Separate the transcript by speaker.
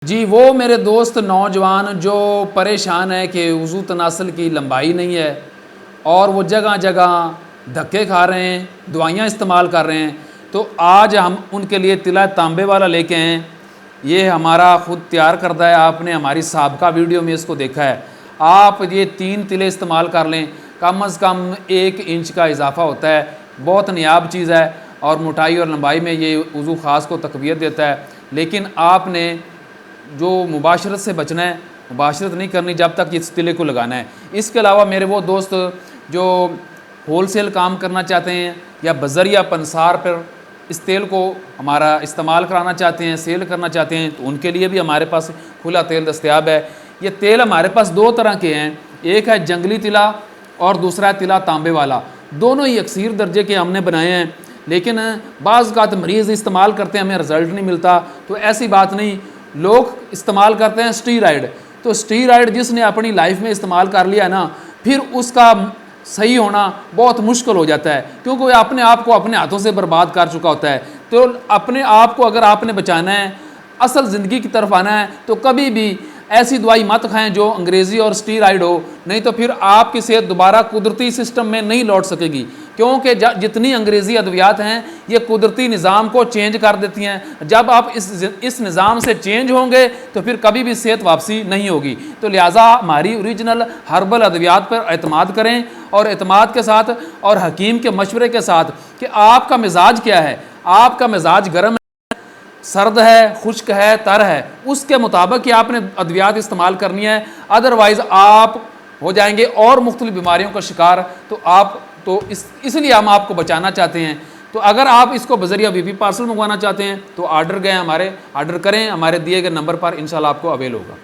Speaker 1: جی وہ میرے دوست نوجوان جو پریشان ہے کہ وضو تناسل کی لمبائی نہیں ہے اور وہ جگہ جگہ دھکے کھا رہے ہیں، دوائیاں استعمال کر رہے ہیں، تو آج ہم ان کے لیے تلا تانبے والا لے کے ہیں۔ یہ ہمارا خود تیار کردہ ہے، آپ نے ہماری سابقہ ویڈیو میں اس کو دیکھا ہے۔ آپ یہ 3 تلے استعمال کر لیں، کم از کم 1 انچ کا اضافہ ہوتا ہے، بہت نیاب چیز ہے اور موٹائی اور لمبائی میں یہ وضو خاص کو تقویت دیتا ہے۔ لیکن آپ نے جو مباشرت سے بچنا ہے، مباشرت نہیں کرنی جب تک اس تلے کو لگانا ہے۔ اس کے علاوہ میرے وہ دوست جو ہول سیل کام کرنا چاہتے ہیں یا بذریعہ پنسار پر اس تیل کو ہمارا استعمال کرانا چاہتے ہیں، سیل کرنا چاہتے ہیں، تو ان کے لیے بھی ہمارے پاس کھلا تیل دستیاب ہے۔ یہ تیل ہمارے پاس 2 طرح کے ہیں، ایک ہے جنگلی تلا اور دوسرا ہے تلا تانبے والا۔ دونوں ہی یکسیر درجے کے ہم نے بنائے ہیں، لیکن بعض اوقات مریض استعمال کرتے ہیں ہمیں رزلٹ نہیں ملتا، تو ایسی بات نہیں۔ لوگ استعمال کرتے ہیں سٹیرائڈ، تو سٹیرائڈ جس نے اپنی لائف میں استعمال کر لیا نا، پھر اس کا صحیح ہونا بہت مشکل ہو جاتا ہے، کیونکہ وہ اپنے آپ کو اپنے ہاتھوں سے برباد کر چکا ہوتا ہے۔ تو اپنے آپ کو اگر آپ نے بچانا ہے، اصل زندگی کی طرف آنا ہے، تو کبھی بھی ایسی دوائی مت کھائیں جو انگریزی اور سٹیرائڈ ہو، نہیں تو پھر آپ کی صحت دوبارہ قدرتی سسٹم میں نہیں لوٹ سکے گی، کیونکہ جتنی انگریزی ادویات ہیں یہ قدرتی نظام کو چینج کر دیتی ہیں۔ جب آپ اس نظام سے چینج ہوں گے تو پھر کبھی بھی صحت واپسی نہیں ہوگی۔ تو لہٰذا ہماری اوریجنل ہربل ادویات پر اعتماد کریں، اور اعتماد کے ساتھ اور حکیم کے مشورے کے ساتھ کہ آپ کا مزاج کیا ہے، آپ کا مزاج گرم ہے، سرد ہے، خشک ہے، تر ہے، اس کے مطابق ہی آپ نے ادویات استعمال کرنی ہے، ادروائز آپ ہو جائیں گے اور مختلف بیماریوں کا شکار۔ تو اس لیے ہم آپ کو بچانا چاہتے ہیں۔ تو اگر آپ اس کو بذریعہ وی پی پارسل منگوانا چاہتے ہیں تو آرڈر کریں ہمارے دیے گئے نمبر پر، انشاءاللہ آپ کو اویل ہوگا۔